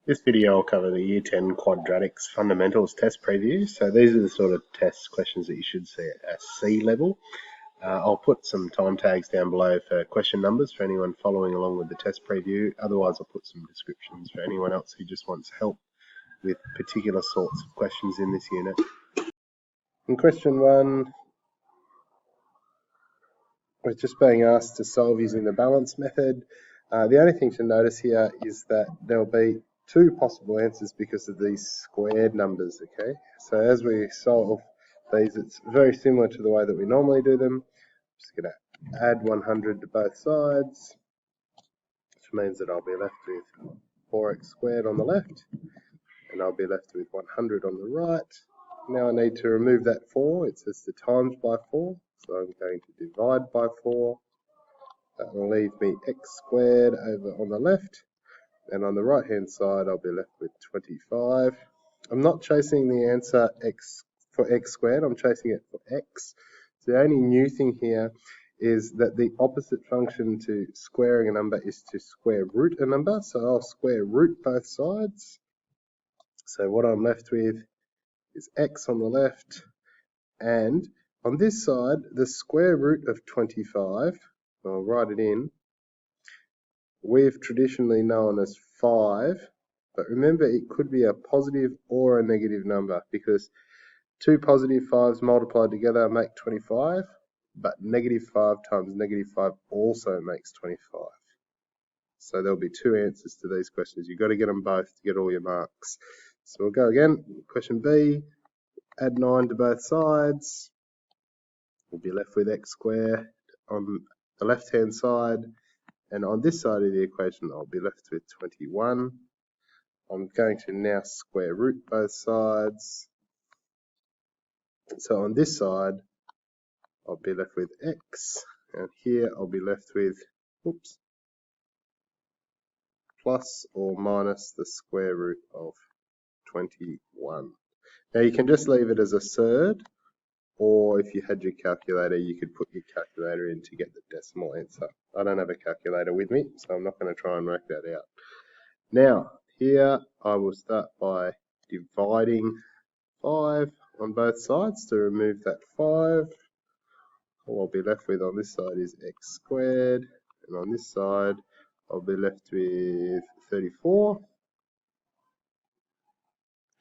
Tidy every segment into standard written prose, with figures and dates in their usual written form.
This video will cover the Year 10 Quadratics Fundamentals test preview. So these are the sort of test questions that you should see at C level. I'll put some time tags down below for question numbers for anyone following along with the test preview. Otherwise, I'll put some descriptions for anyone else who just wants help with particular sorts of questions in this unit. In question 1, we're just being asked to solve using the balance method. The only thing to notice here is that there'll be two possible answers because of these squared numbers, okay? So as we solve these, it's very similar to the way that we normally do them. I'm just going to add 100 to both sides, which means that I'll be left with 4x squared on the left, and I'll be left with 100 on the right. Now I need to remove that 4. It says to times by 4, so I'm going to divide by 4. That will leave me x squared over on the left, and on the right hand side I'll be left with 25. I'm not chasing the answer for x squared, I'm chasing it for x. So the only new thing here is that the opposite function to squaring a number is to square root a number, so I'll square root both sides. So what I'm left with is x on the left, and on this side the square root of 25, I'll write it in, we've traditionally known as 5, but remember it could be a positive or a negative number because two positive 5s multiplied together make 25, but negative 5 times negative 5 also makes 25. So there'll be two answers to these questions. You've got to get them both to get all your marks. So we'll go again. Question B, add 9 to both sides. We'll be left with x squared on the left hand side. And on this side of the equation, I'll be left with 21. I'm going to now square root both sides. So on this side, I'll be left with x, and here I'll be left with, plus or minus the square root of 21. Now you can just leave it as a third, or if you had your calculator, you could put your calculator in to get the decimal answer. I don't have a calculator with me, so I'm not going to try and work that out. Now, here I will start by dividing 5 on both sides to remove that 5. All I'll be left with on this side is x squared, and on this side I'll be left with 34.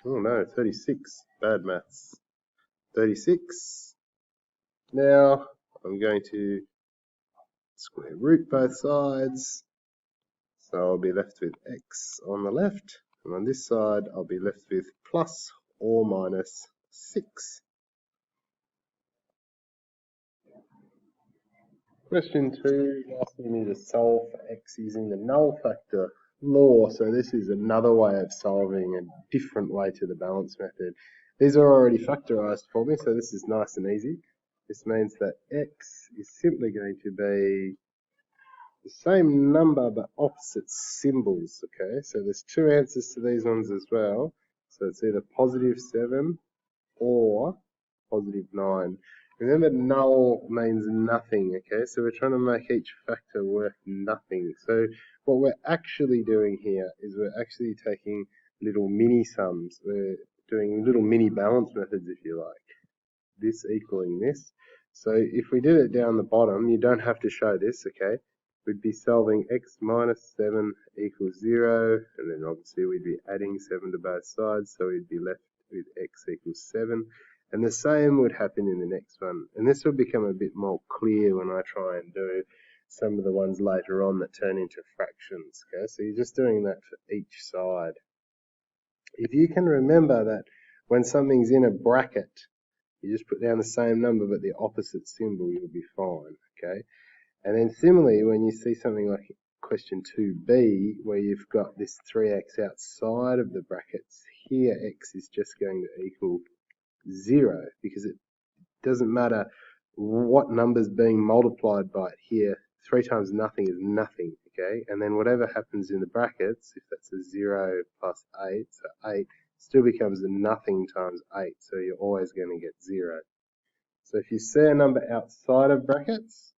Oh no, 36. Bad maths. 36. Now I'm going to square root both sides. So I'll be left with x on the left, and on this side I'll be left with plus or minus 6. Question 2 is asking me to solve for x using the null factor law. So this is another way of solving, a different way to the balance method. These are already factorized for me, so this is nice and easy. This means that x is simply going to be the same number but opposite symbols, okay? So there's two answers to these ones as well. So it's either positive 7 or positive 9. Remember, null means nothing, okay? So we're trying to make each factor worth nothing. So what we're actually doing here is we're actually taking little mini sums. We're doing little mini balance methods, if you like. This equaling this. So if we did it down the bottom, you don't have to show this, okay? We'd be solving x minus 7 equals 0, and then obviously we'd be adding 7 to both sides, so we'd be left with x equals 7. And the same would happen in the next one. And this will become a bit more clear when I try and do some of the ones later on that turn into fractions. Okay, so you're just doing that for each side. If you can remember that when something's in a bracket, you just put down the same number but the opposite symbol, you'll be fine. Okay, and then similarly, when you see something like question 2b, where you've got this 3x outside of the brackets, here x is just going to equal 0, because it doesn't matter what number's being multiplied by it here. 3 times nothing is nothing, okay? And then whatever happens in the brackets, if that's a 0 plus 8, so 8 still becomes a nothing times 8, so you're always going to get 0. So if you see a number outside of brackets,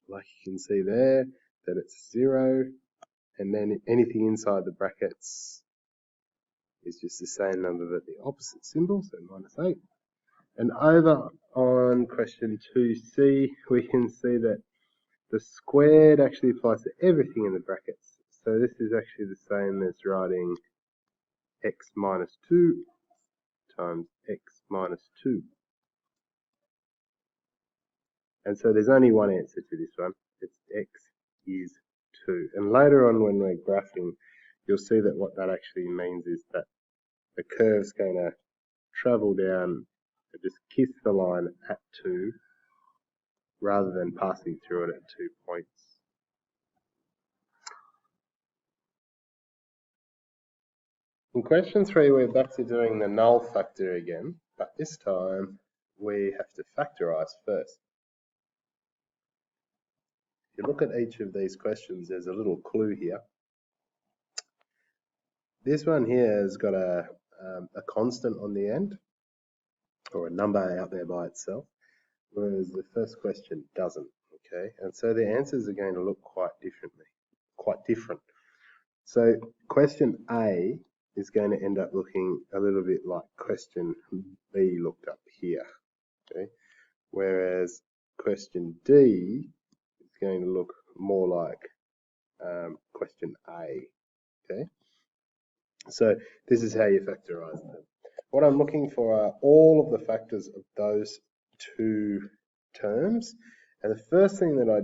like you can see there, that it's 0, and then anything inside the brackets is just the same number but the opposite symbol, so -8. And over on question 2c, we can see that the squared actually applies to everything in the brackets. So this is actually the same as writing x minus 2 times x minus 2. And so there's only one answer to this one. It's x is 2. And later on when we're graphing, you'll see that what that actually means is that the curve's going to travel down and just kiss the line at 2 rather than passing through it at 2 points. In question 3, we're back to doing the null factor again, but this time we have to factorise first. If you look at each of these questions, there's a little clue here. This one here has got a constant on the end, or a number out there by itself, whereas the first question doesn't, okay? And so the answers are going to look quite different. So question A is going to end up looking a little bit like question B looked up here, okay? Whereas question D is going to look more like question A, okay? So this is how you factorise them. What I'm looking for are all of the factors of those two terms, and the first thing that I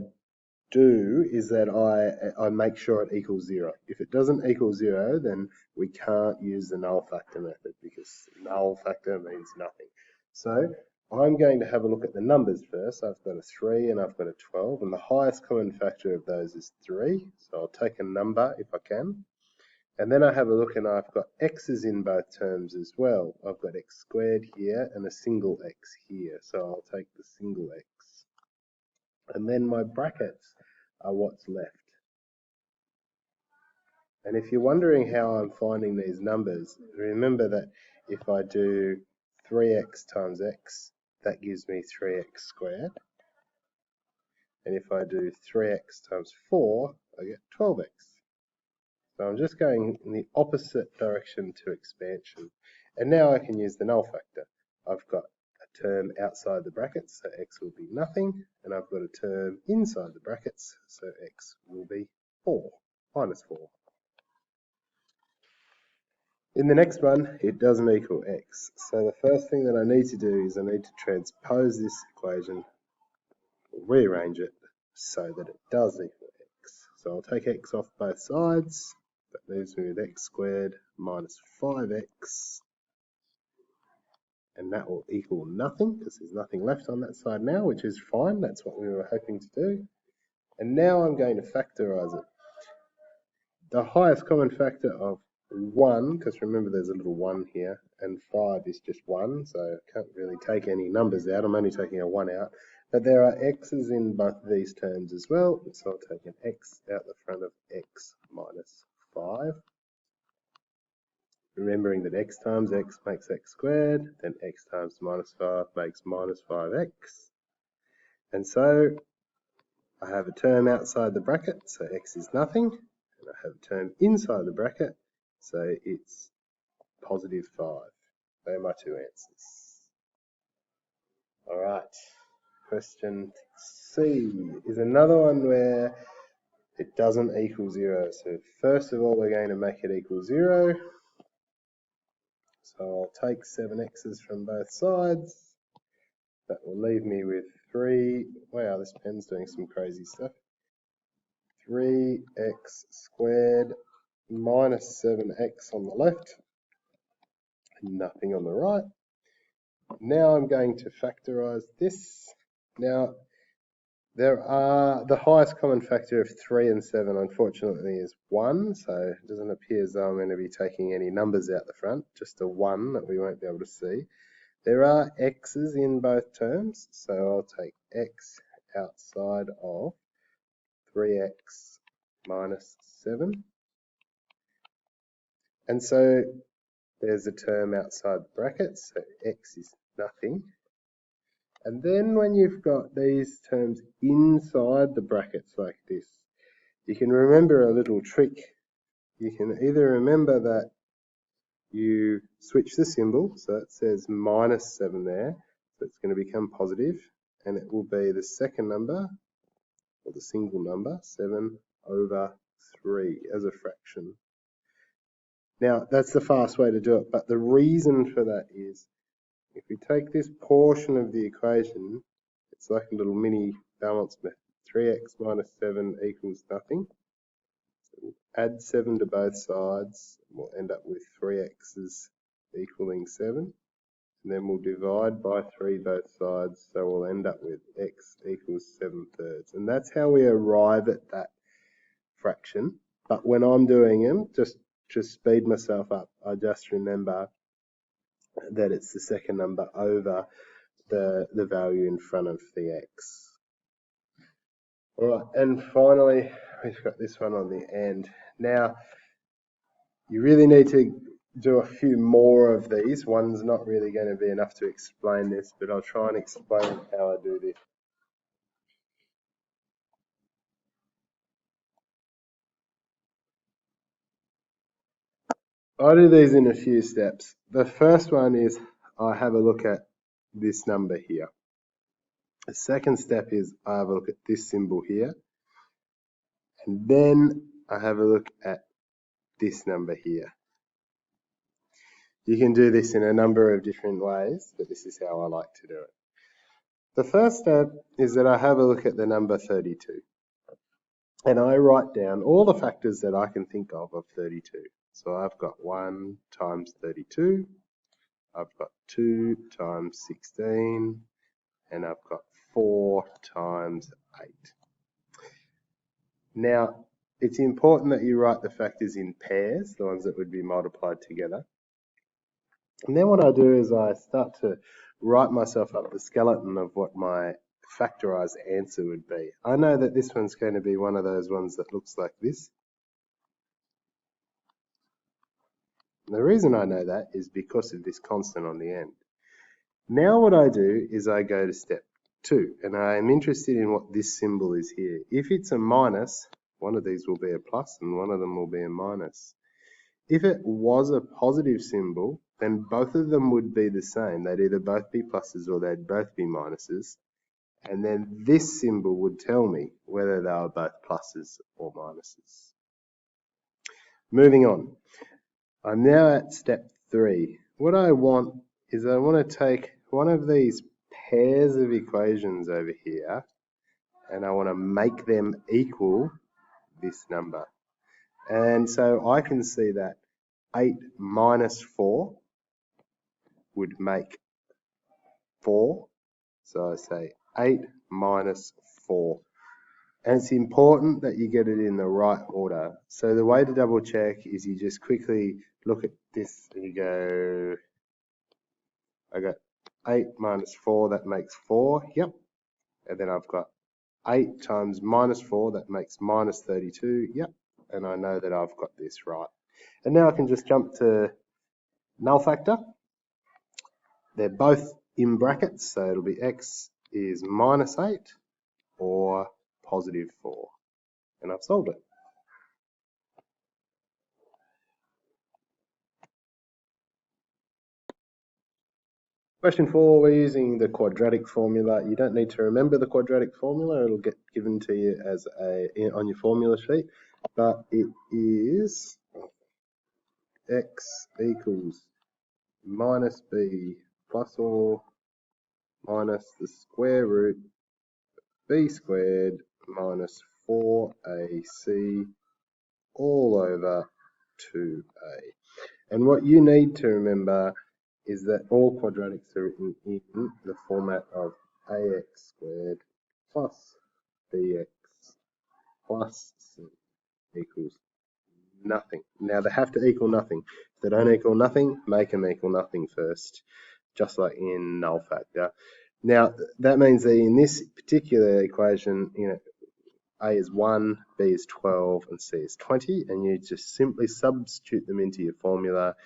do is that I make sure it equals 0. If it doesn't equal 0, then we can't use the null factor method because null factor means nothing. So I'm going to have a look at the numbers first. I've got a 3 and I've got a 12, and the highest common factor of those is 3. So I'll take a number if I can. And then I have a look and I've got x's in both terms as well. I've got x squared here and a single x here. So I'll take the single x. And then my brackets are what's left. And if you're wondering how I'm finding these numbers, remember that if I do 3x times x, that gives me 3x squared. And if I do 3x times 4, I get 12x. So I'm just going in the opposite direction to expansion. And now I can use the null factor. I've got a term outside the brackets, so x will be nothing. And I've got a term inside the brackets, so x will be 4, minus 4. In the next one, it doesn't equal x. So the first thing that I need to do is I need to transpose this equation, rearrange it so that it does equal x. So I'll take x off both sides. That leaves me with x squared minus 5x. And that will equal nothing because there's nothing left on that side now, which is fine. That's what we were hoping to do. And now I'm going to factorise it. The highest common factor of 1, because remember there's a little 1 here, and 5 is just 1, so I can't really take any numbers out. I'm only taking a 1 out. But there are x's in both of these terms as well, so I'll take an x out the front of x minus 5. Remembering that x times x makes x squared, then x times minus 5 makes minus 5x. And so I have a term outside the bracket, so x is nothing. And I have a term inside the bracket, so it's positive 5. They are my two answers. All right. Question C is another one where it doesn't equal 0. So first of all, we're going to make it equal 0. So I'll take 7x's from both sides. That will leave me with 3. Wow, this pen's doing some crazy stuff. 3x squared minus 7x on the left. Nothing on the right. Now I'm going to factorise this. Now, the highest common factor of 3 and 7, unfortunately, is 1, so it doesn't appear as though I'm going to be taking any numbers out the front, just a 1 that we won't be able to see. There are x's in both terms, so I'll take x outside of 3x minus 7. And so there's a term outside the brackets, so x is nothing. And then when you've got these terms inside the brackets like this, you can remember a little trick you can either remember that you switch the symbol, so it says minus 7 there, so it's going to become positive, and it will be the second number, or the single number, 7 over 3 as a fraction. Now, that's the fast way to do it, but the reason for that is, if we take this portion of the equation, it's like a little mini balance method. 3x minus 7 equals nothing. So we'll add 7 to both sides, and we'll end up with 3x's equaling 7. And then we'll divide by 3 both sides, so we'll end up with x equals 7/3. And that's how we arrive at that fraction. But when I'm doing them, just to speed myself up, I just remember that it's the second number over the value in front of the x. All right, and finally, we've got this one on the end. Now, you really need to do a few more of these. One's not really going to be enough to explain this, but I'll try and explain how I do this. I do these in a few steps. The first one is I have a look at this number here. The second step is I have a look at this symbol here. And then I have a look at this number here. You can do this in a number of different ways, but this is how I like to do it. The first step is that I have a look at the number 32. And I write down all the factors that I can think of 32. So I've got 1 times 32, I've got 2 times 16, and I've got 4 times 8. Now, it's important that you write the factors in pairs, the ones that would be multiplied together. And then what I do is I start to write myself up the skeleton of what my Factorise answer would be. I know that this one's going to be one of those ones that looks like this. The reason I know that is because of this constant on the end. Now what I do is I go to step 2, and I am interested in what this symbol is here. If it's a minus, one of these will be a plus and one of them will be a minus. If it was a positive symbol, then both of them would be the same. They'd either both be pluses or they'd both be minuses. And then this symbol would tell me whether they were both pluses or minuses. Moving on. I'm now at step 3. What I want is I want to take one of these pairs of equations over here and I want to make them equal this number. And so I can see that 8 minus 4 would make 4. So I say 8 minus 4. And it's important that you get it in the right order. So the way to double check is you just quickly look at this and you go, I got 8 minus 4, that makes 4, yep. And then I've got 8 times minus 4, that makes minus 32, yep. And I know that I've got this right. And now I can just jump to null factor. They're both in brackets, so it'll be x is minus 8 or positive 4. And I've solved it. Question 4, we're using the quadratic formula. You don't need to remember the quadratic formula. It'll get given to you as on your formula sheet. But it is x equals minus b plus or minus the square root b squared minus 4ac all over 2a. And what you need to remember is that all quadratics are written in the format of ax squared plus bx plus c equals nothing. Now they have to equal nothing. If they don't equal nothing, make them equal nothing first, just like in null factor. Now that means that in this particular equation, a is 1, b is 12, and c is 20, and you just simply substitute them into your formula.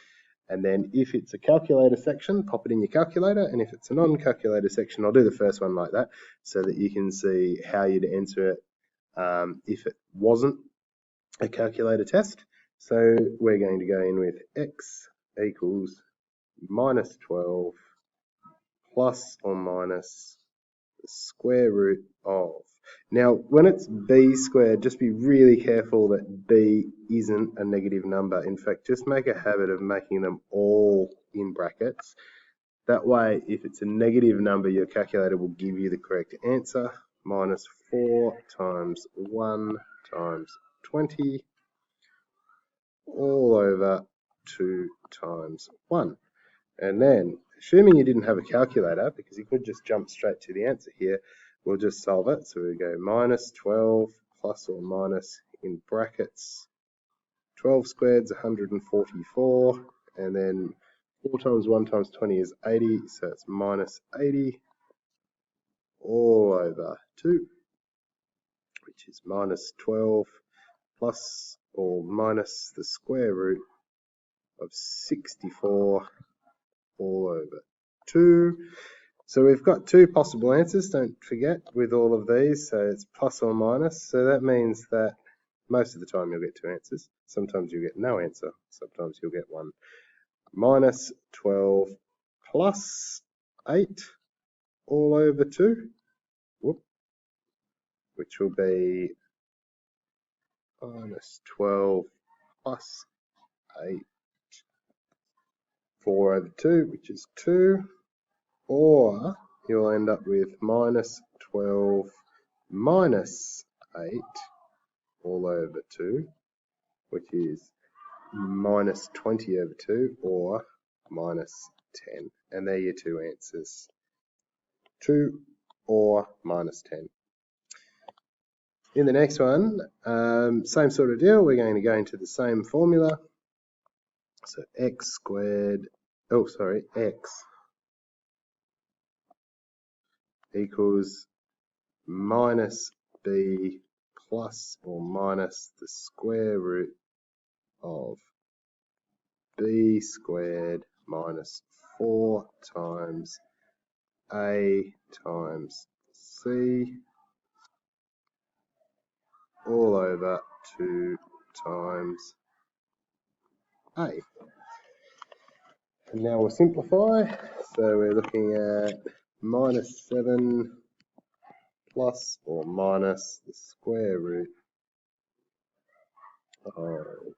And then if it's a calculator section, pop it in your calculator. And if it's a non-calculator section, I'll do the first one like that so that you can see how you'd answer it if it wasn't a calculator test. So we're going to go in with x equals minus 12 plus or minus the square root of. Now, when it's b squared, just be really careful that b isn't a negative number. In fact, just make a habit of making them all in brackets. That way, if it's a negative number, your calculator will give you the correct answer. Minus 4 times 1 times 20 all over 2 times 1. And then, assuming you didn't have a calculator, because you could just jump straight to the answer here, we'll just solve it. So we go minus 12 plus or minus in brackets. 12 squared is 144, and then 4 times 1 times 20 is 80, so it's minus 80 all over 2, which is minus 12 plus or minus the square root of 64 all over 2. So we've got two possible answers, don't forget, with all of these. So it's plus or minus. So that means that most of the time you'll get two answers. Sometimes you'll get no answer. Sometimes you'll get one. Minus 12 plus 8 all over 2, which will be minus 12 plus 8, 4 over 2, which is 2. Or you'll end up with minus 12 minus 8 all over 2, which is minus 20 over 2, or minus 10. And they're your two answers, 2 or minus 10. In the next one, same sort of deal. We're going to go into the same formula. So x equals minus b plus or minus the square root of b squared minus 4 times a times c all over 2 times a. And now we'll simplify. So we're looking at minus 7 plus or minus the square root of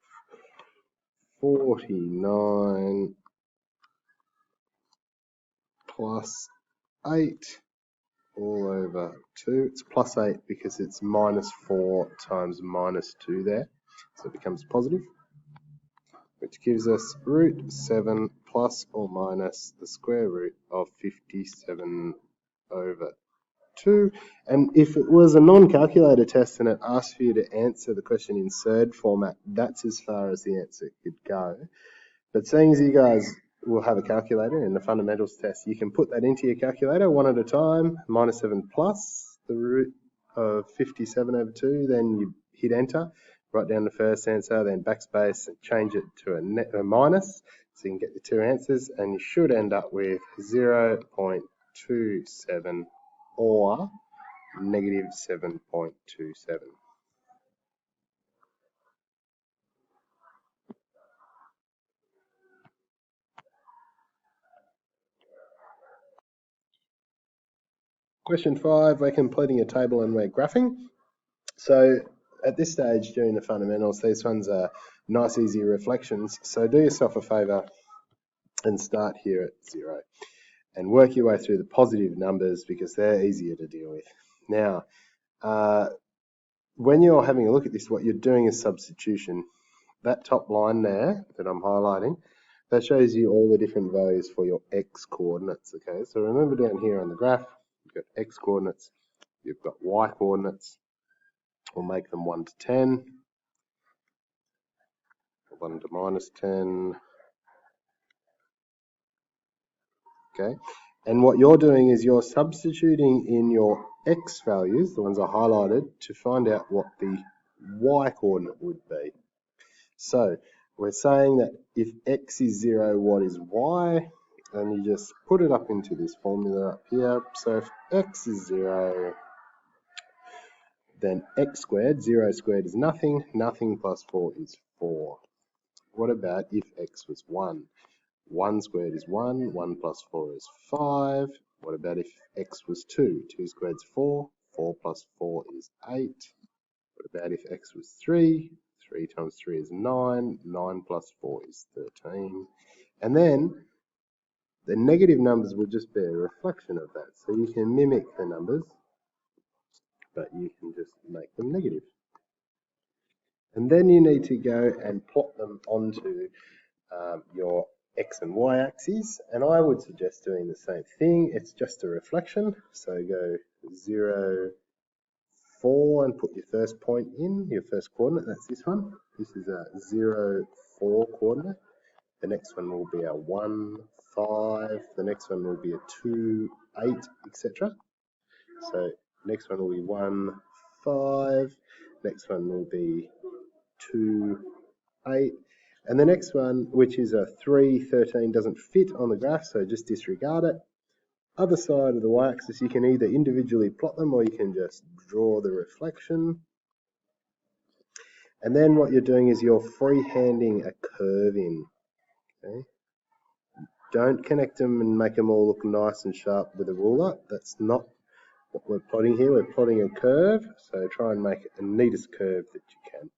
49 plus 8 all over 2. It's plus 8 because it's minus 4 times minus 2 there. So it becomes positive, which gives us root 7 plus or minus the square root of 57 over 2. And if it was a non-calculator test and it asked for you to answer the question in surd format, that's as far as the answer could go. But seeing as you guys will have a calculator in the fundamentals test, you can put that into your calculator one at a time. Minus 7 plus the root of 57 over 2, then you hit enter, write down the first answer, then backspace and change it to a minus, so you can get the two answers, and you should end up with 0.27 or negative 7.27. Question 5, we're completing a table and we're graphing. So at this stage during the fundamentals, these ones are nice easy reflections. So do yourself a favour and start here at 0 and work your way through the positive numbers because they're easier to deal with. Now, when you're having a look at this, what you're doing is substitution. That top line there that I'm highlighting, that shows you all the different values for your x coordinates, okay? So remember down here on the graph, you've got x coordinates, you've got y coordinates. We'll make them 1 to 10, 1 to minus 10, okay? And what you're doing is you're substituting in your x values, the ones I highlighted, to find out what the y coordinate would be. So we're saying that if x is 0, what is y? And you just put it up into this formula up here. So if x is 0, then x squared, 0 squared is nothing, nothing plus 4 is 4. what about if x was 1? 1 squared is 1, 1 plus 4 is 5. What about if x was 2? 2 squared is 4, 4 plus 4 is 8. What about if x was 3? 3 times 3 is 9, 9 plus 4 is 13. And then the negative numbers will just be a reflection of that. So you can mimic the numbers, but you can just make them negative. And then you need to go and plot them onto your x and y axes, and I would suggest doing the same thing. It's just a reflection, so go 0, 4 and put your first point in, your first coordinate. That's this one. This is a 0, 4 coordinate. The next one will be a 1, 5. The next one will be a 2, 8, etc. So next one will be 1, 5. Next one will be 2, 8. And the next one, which is a 3, 13, doesn't fit on the graph, so just disregard it. Other side of the y-axis, you can either individually plot them or you can just draw the reflection. And then what you're doing is you're freehanding a curve in. Okay? Don't connect them and make them all look nice and sharp with a ruler. That's not what we're plotting here. We're plotting a curve, so try and make it the neatest curve that you can.